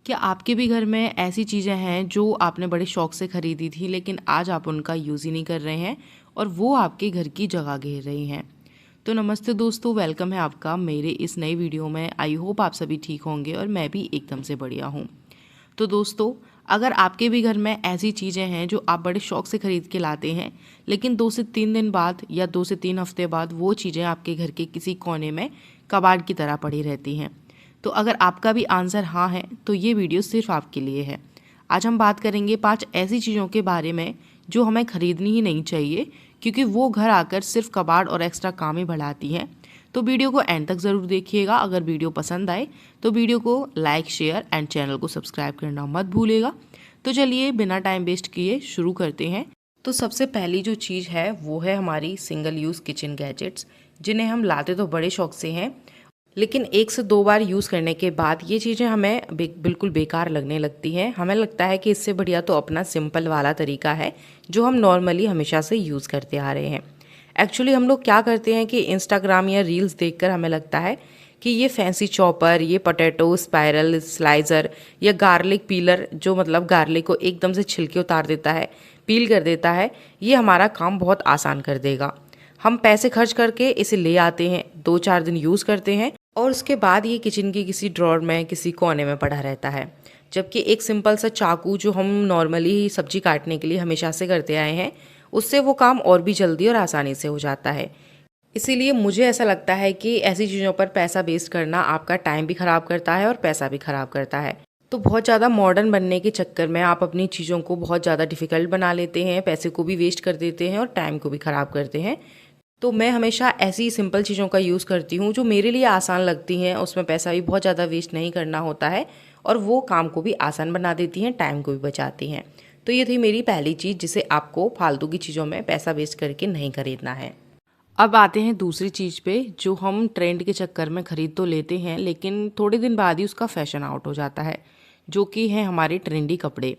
क्या आपके भी घर में ऐसी चीज़ें हैं जो आपने बड़े शौक से खरीदी थी लेकिन आज आप उनका यूज़ ही नहीं कर रहे हैं और वो आपके घर की जगह घेर रही हैं? तो नमस्ते दोस्तों, वेलकम है आपका मेरे इस नई वीडियो में। आई होप आप सभी ठीक होंगे और मैं भी एकदम से बढ़िया हूँ। तो दोस्तों, अगर आपके भी घर में ऐसी चीज़ें हैं जो आप बड़े शौक से खरीद के लाते हैं लेकिन 2 से 3 दिन बाद या 2 से 3 हफ्ते बाद वो चीज़ें आपके घर के किसी कोने में कबाड़ की तरह पड़ी रहती हैं, तो अगर आपका भी आंसर हाँ है तो ये वीडियो सिर्फ आपके लिए है। आज हम बात करेंगे 5 ऐसी चीज़ों के बारे में जो हमें खरीदनी ही नहीं चाहिए, क्योंकि वो घर आकर सिर्फ कबाड़ और एक्स्ट्रा काम ही बढ़ाती हैं। तो वीडियो को एंड तक ज़रूर देखिएगा। अगर वीडियो पसंद आए तो वीडियो को लाइक, शेयर एंड चैनल को सब्सक्राइब करना मत भूलिएगा। तो चलिए बिना टाइम वेस्ट किए शुरू करते हैं। तो सबसे पहली जो चीज़ है वो है हमारी सिंगल यूज़ किचन गैजेट्स, जिन्हें हम लाते तो बड़े शौक से हैं लेकिन 1 से 2 बार यूज़ करने के बाद ये चीज़ें हमें बिल्कुल बेकार लगने लगती हैं। हमें लगता है कि इससे बढ़िया तो अपना सिंपल वाला तरीका है जो हम नॉर्मली हमेशा से यूज़ करते आ रहे हैं। एक्चुअली हम लोग क्या करते हैं कि इंस्टाग्राम या रील्स देखकर हमें लगता है कि ये फैंसी चॉपर, ये पोटैटो स्पाइरल स्लाइजर या गार्लिक पीलर, जो मतलब गार्लिक को एकदम से छिलके उतार देता है, पील कर देता है, ये हमारा काम बहुत आसान कर देगा। हम पैसे खर्च करके इसे ले आते हैं, 2-4 दिन यूज़ करते हैं और उसके बाद ये किचन की किसी ड्रॉर में किसी कोने में पड़ा रहता है। जबकि एक सिंपल सा चाकू जो हम नॉर्मली सब्जी काटने के लिए हमेशा से करते आए हैं, उससे वो काम और भी जल्दी और आसानी से हो जाता है। इसीलिए मुझे ऐसा लगता है कि ऐसी चीज़ों पर पैसा वेस्ट करना आपका टाइम भी ख़राब करता है और पैसा भी ख़राब करता है। तो बहुत ज़्यादा मॉडर्न बनने के चक्कर में आप अपनी चीज़ों को बहुत ज़्यादा डिफ़िकल्ट बना लेते हैं, पैसे को भी वेस्ट कर देते हैं और टाइम को भी ख़राब करते हैं। तो मैं हमेशा ऐसी सिंपल चीज़ों का यूज़ करती हूँ जो मेरे लिए आसान लगती हैं, उसमें पैसा भी बहुत ज़्यादा वेस्ट नहीं करना होता है और वो काम को भी आसान बना देती हैं, टाइम को भी बचाती हैं। तो ये थी मेरी पहली चीज़ जिसे आपको फालतू की चीज़ों में पैसा वेस्ट करके नहीं खरीदना है। अब आते हैं दूसरी चीज़ पे, जो हम ट्रेंड के चक्कर में ख़रीद तो लेते हैं लेकिन थोड़े दिन बाद ही उसका फैशन आउट हो जाता है, जो कि है हमारे ट्रेंडी कपड़े।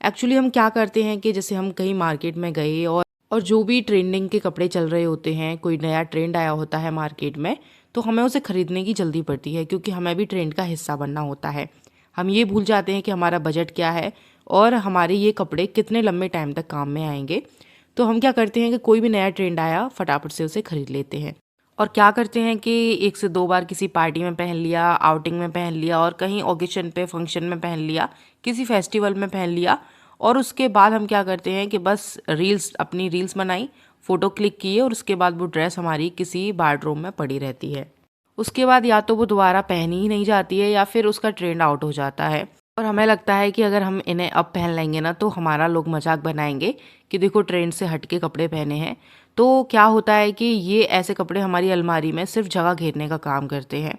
एक्चुअली हम क्या करते हैं कि जैसे हम कहीं मार्केट में गए और जो भी ट्रेंडिंग के कपड़े चल रहे होते हैं, कोई नया ट्रेंड आया होता है मार्केट में, तो हमें उसे खरीदने की जल्दी पड़ती है क्योंकि हमें भी ट्रेंड का हिस्सा बनना होता है। हम ये भूल जाते हैं कि हमारा बजट क्या है और हमारे ये कपड़े कितने लंबे टाइम तक काम में आएंगे। तो हम क्या करते हैं कि कोई भी नया ट्रेंड आया फटाफट से उसे खरीद लेते हैं और क्या करते हैं कि 1 से 2 बार किसी पार्टी में पहन लिया, आउटिंग में पहन लिया और कहीं ओकेशन पे फंक्शन में पहन लिया, किसी फेस्टिवल में पहन लिया और उसके बाद हम क्या करते हैं कि बस अपनी रील्स बनाई, फ़ोटो क्लिक किए और उसके बाद वो ड्रेस हमारी किसी वार्डरोब में पड़ी रहती है। उसके बाद या तो वो दोबारा पहनी ही नहीं जाती है या फिर उसका ट्रेंड आउट हो जाता है और हमें लगता है कि अगर हम इन्हें अब पहन लेंगे ना तो हमारा लोग मजाक बनाएंगे कि देखो ट्रेंड से हट के कपड़े पहने हैं। तो क्या होता है कि ये ऐसे कपड़े हमारी अलमारी में सिर्फ जगह घेरने का काम करते हैं।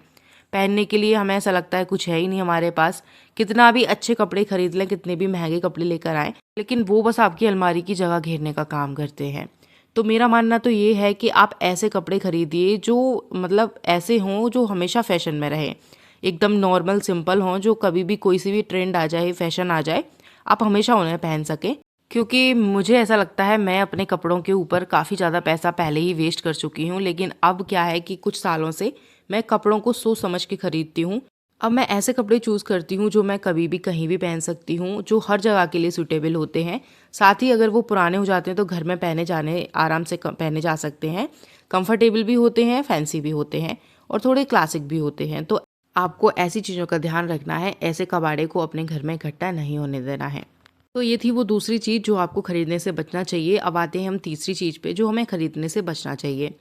पहनने के लिए हमें ऐसा लगता है कुछ है ही नहीं हमारे पास, कितना भी अच्छे कपड़े खरीद लें, कितने भी महंगे कपड़े लेकर आएँ, लेकिन वो बस आपकी अलमारी की जगह घेरने का काम करते हैं। तो मेरा मानना तो ये है कि आप ऐसे कपड़े खरीदिए जो मतलब ऐसे हों जो हमेशा फैशन में रहें, एकदम नॉर्मल सिंपल हों, जो कभी भी कोई सी भी ट्रेंड आ जाए, फैशन आ जाए, आप हमेशा उन्हें पहन सकें। क्योंकि मुझे ऐसा लगता है मैं अपने कपड़ों के ऊपर काफ़ी ज़्यादा पैसा पहले ही वेस्ट कर चुकी हूँ, लेकिन अब क्या है कि कुछ सालों से मैं कपड़ों को सोच समझ के खरीदती हूँ। अब मैं ऐसे कपड़े चूज़ करती हूँ जो मैं कभी भी कहीं भी पहन सकती हूँ, जो हर जगह के लिए सूटेबल होते हैं। साथ ही अगर वो पुराने हो जाते हैं तो घर में पहने जाने आराम से पहने जा सकते हैं, कंफर्टेबल भी होते हैं, फैंसी भी होते हैं और थोड़े क्लासिक भी होते हैं। तो आपको ऐसी चीज़ों का ध्यान रखना है, ऐसे कबाड़े को अपने घर में इकट्ठा नहीं होने देना है। तो ये थी वो दूसरी चीज़ जो आपको खरीदने से बचना चाहिए। अब आते हैं हम तीसरी चीज़ पे जो हमें खरीदने से बचना चाहिए।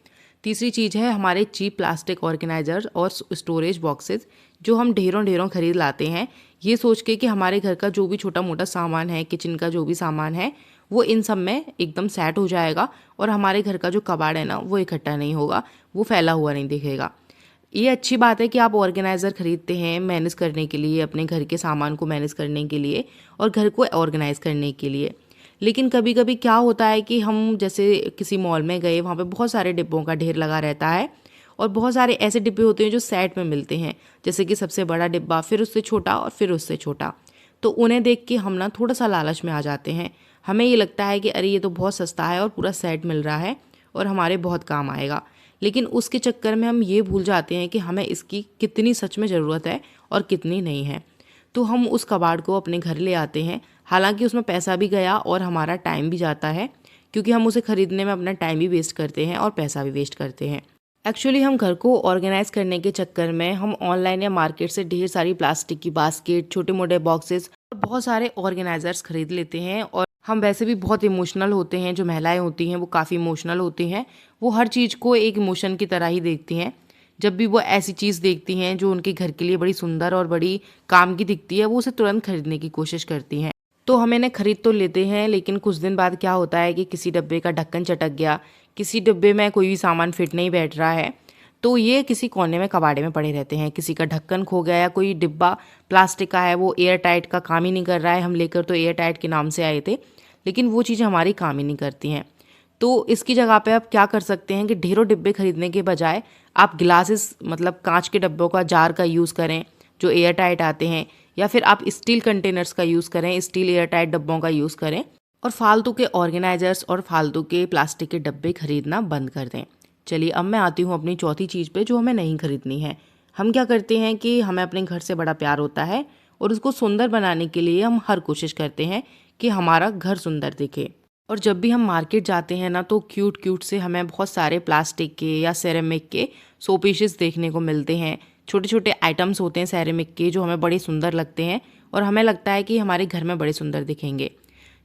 तीसरी चीज़ है हमारे चीप प्लास्टिक ऑर्गेनाइजर और स्टोरेज बॉक्सेस, जो हम ढेरों ढेरों खरीद लाते हैं ये सोच के कि हमारे घर का जो भी छोटा मोटा सामान है, किचन का जो भी सामान है, वो इन सब में एकदम सेट हो जाएगा और हमारे घर का जो कबाड़ है ना वो इकट्ठा नहीं होगा, वो फैला हुआ नहीं दिखेगा। ये अच्छी बात है कि आप ऑर्गेनाइज़र खरीदते हैं मैनेज करने के लिए, अपने घर के सामान को मैनेज करने के लिए और घर को ऑर्गेनाइज़ करने के लिए। लेकिन कभी कभी क्या होता है कि हम जैसे किसी मॉल में गए, वहाँ पे बहुत सारे डिब्बों का ढेर लगा रहता है और बहुत सारे ऐसे डिब्बे होते हैं जो सेट में मिलते हैं, जैसे कि सबसे बड़ा डिब्बा, फिर उससे छोटा और फिर उससे छोटा। तो उन्हें देख के हम ना थोड़ा सा लालच में आ जाते हैं। हमें ये लगता है कि अरे ये तो बहुत सस्ता है और पूरा सेट मिल रहा है और हमारे बहुत काम आएगा, लेकिन उसके चक्कर में हम ये भूल जाते हैं कि हमें इसकी कितनी सच में ज़रूरत है और कितनी नहीं है। तो हम उस कबाड़ को अपने घर ले आते हैं। हालांकि उसमें पैसा भी गया और हमारा टाइम भी जाता है, क्योंकि हम उसे खरीदने में अपना टाइम भी वेस्ट करते हैं और पैसा भी वेस्ट करते हैं। एक्चुअली हम घर को ऑर्गेनाइज करने के चक्कर में हम ऑनलाइन या मार्केट से ढेर सारी प्लास्टिक की बास्केट, छोटे मोटे बॉक्सेस और बहुत सारे ऑर्गेनाइजर्स खरीद लेते हैं। और हम वैसे भी बहुत इमोशनल होते हैं, जो महिलाएं होती हैं वो काफ़ी इमोशनल होती हैं। वो हर चीज़ को एक इमोशन की तरह ही देखती हैं। जब भी वो ऐसी चीज़ देखती हैं जो उनके घर के लिए बड़ी सुंदर और बड़ी काम की दिखती है, वो उसे तुरंत खरीदने की कोशिश करती हैं। तो हम इन्हें खरीद तो लेते हैं, लेकिन कुछ दिन बाद क्या होता है कि किसी डब्बे का ढक्कन चटक गया, किसी डब्बे में कोई भी सामान फिट नहीं बैठ रहा है, तो ये किसी कोने में कबाड़े में पड़े रहते हैं। किसी का ढक्कन खो गया या कोई डिब्बा प्लास्टिक का है, वो एयर टाइट का काम ही नहीं कर रहा है। हम लेकर तो एयर टाइट के नाम से आए थे, लेकिन वो चीज़ें हमारी काम ही नहीं करती हैं। तो इसकी जगह पे आप क्या कर सकते हैं कि ढेरों डिब्बे खरीदने के बजाय आप गिलासेस, मतलब कांच के डब्बों का, जार का यूज़ करें जो एयर टाइट आते हैं, या फिर आप स्टील कंटेनर्स का यूज़ करें, स्टील एयर टाइट डब्बों का यूज़ करें, और फालतू के ऑर्गेनाइजर्स और फालतू के प्लास्टिक के डब्बे खरीदना बंद कर दें। चलिए अब मैं आती हूँ अपनी चौथी चीज़ पे जो हमें नहीं खरीदनी है। हम क्या करते हैं कि हमें अपने घर से बड़ा प्यार होता है और उसको सुंदर बनाने के लिए हम हर कोशिश करते हैं कि हमारा घर सुंदर दिखे। और जब भी हम मार्केट जाते हैं ना, तो क्यूट क्यूट से हमें बहुत सारे प्लास्टिक के या सेरेमिक के शो पीसेस देखने को मिलते हैं। छोटे छोटे आइटम्स होते हैं सेरेमिक के जो हमें बड़े सुंदर लगते हैं और हमें लगता है कि हमारे घर में बड़े सुंदर दिखेंगे।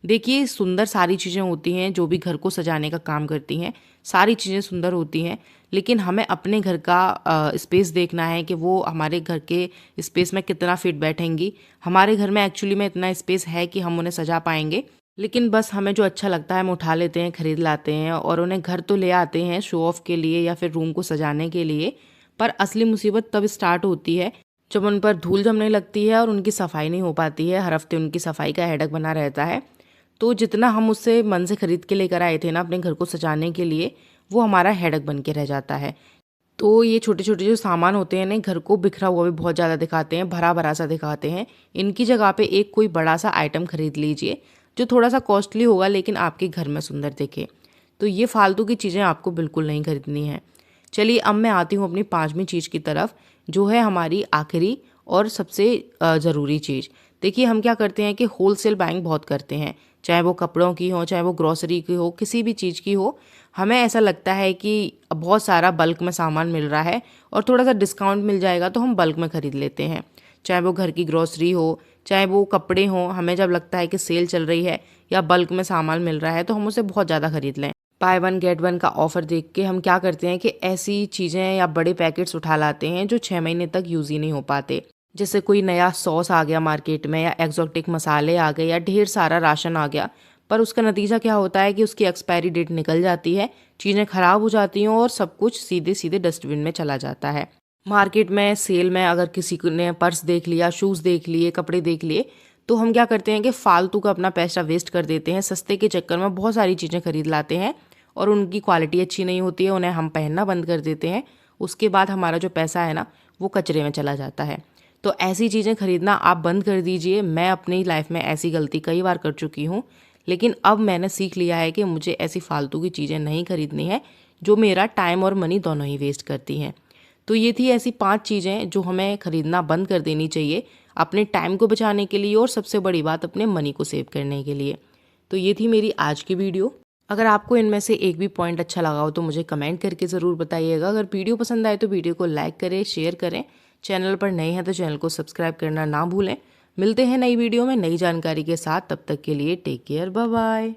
देखिए, सुंदर सारी चीज़ें होती हैं जो भी घर को सजाने का काम करती हैं, सारी चीज़ें सुंदर होती हैं, लेकिन हमें अपने घर का स्पेस देखना है कि वो हमारे घर के स्पेस में कितना फिट बैठेंगी। हमारे घर में एक्चुअली में इतना स्पेस है कि हम उन्हें सजा पाएंगे, लेकिन बस हमें जो अच्छा लगता है हम उठा लेते हैं, खरीद लाते हैं और उन्हें घर तो ले आते हैं शो ऑफ के लिए या फिर रूम को सजाने के लिए। पर असली मुसीबत तब स्टार्ट होती है जब उन पर धूल जमने लगती है और उनकी सफाई नहीं हो पाती है। हर हफ्ते उनकी सफाई का हेडक बना रहता है। तो जितना हम उससे मन से खरीद के लेकर आए थे ना अपने घर को सजाने के लिए, वो हमारा हेडक बन के रह जाता है। तो ये छोटे छोटे जो सामान होते हैं ना, घर को बिखरा हुआ भी बहुत ज़्यादा दिखाते हैं, भरा भरा सा दिखाते हैं। इनकी जगह पे एक कोई बड़ा सा आइटम खरीद लीजिए जो थोड़ा सा कॉस्टली होगा लेकिन आपके घर में सुंदर दिखे। तो ये फालतू की चीज़ें आपको बिल्कुल नहीं खरीदनी है। चलिए अब मैं आती हूँ अपनी पांचवी चीज़ की तरफ, जो है हमारी आखिरी और सबसे ज़रूरी चीज़। देखिए, हम क्या करते हैं कि होलसेल बाइंग बहुत करते हैं, चाहे वो कपड़ों की हो, चाहे वो ग्रॉसरी की हो, किसी भी चीज़ की हो। हमें ऐसा लगता है कि बहुत सारा बल्क में सामान मिल रहा है और थोड़ा सा डिस्काउंट मिल जाएगा तो हम बल्क में ख़रीद लेते हैं। चाहे वो घर की ग्रॉसरी हो, चाहे वो कपड़े हों, हमें जब लगता है कि सेल चल रही है या बल्क में सामान मिल रहा है तो हम उसे बहुत ज़्यादा खरीद लें। बाय वन गेट वन का ऑफर देख के हम क्या करते हैं कि ऐसी चीज़ें या बड़े पैकेट्स उठा लाते हैं जो 6 महीने तक यूज़ ही नहीं हो पाते। जैसे कोई नया सॉस आ गया मार्केट में, या एक्जोटिक मसाले आ गए, या ढेर सारा राशन आ गया, पर उसका नतीजा क्या होता है कि उसकी एक्सपायरी डेट निकल जाती है, चीज़ें ख़राब हो जाती हैं और सब कुछ सीधे सीधे डस्टबिन में चला जाता है। मार्केट में सेल में अगर किसी ने पर्स देख लिया, शूज़ देख लिए, कपड़े देख लिए, तो हम क्या करते हैं कि फालतू का अपना पैसा वेस्ट कर देते हैं। सस्ते के चक्कर में बहुत सारी चीज़ें खरीद लाते हैं और उनकी क्वालिटी अच्छी नहीं होती है, उन्हें हम पहनना बंद कर देते हैं। उसके बाद हमारा जो पैसा है ना, वो कचरे में चला जाता है। तो ऐसी चीज़ें खरीदना आप बंद कर दीजिए। मैं अपनी लाइफ में ऐसी गलती कई बार कर चुकी हूँ, लेकिन अब मैंने सीख लिया है कि मुझे ऐसी फालतू की चीज़ें नहीं खरीदनी है जो मेरा टाइम और मनी दोनों ही वेस्ट करती हैं। तो ये थी ऐसी 5 चीज़ें जो हमें खरीदना बंद कर देनी चाहिए अपने टाइम को बचाने के लिए और सबसे बड़ी बात अपने मनी को सेव करने के लिए। तो ये थी मेरी आज की वीडियो। अगर आपको इनमें से एक भी पॉइंट अच्छा लगा हो तो मुझे कमेंट करके ज़रूर बताइएगा। अगर वीडियो पसंद आए तो वीडियो को लाइक करें, शेयर करें। चैनल पर नए हैं तो चैनल को सब्सक्राइब करना ना भूलें। मिलते हैं नई वीडियो में नई जानकारी के साथ। तब तक के लिए टेक केयर, बाय बाय।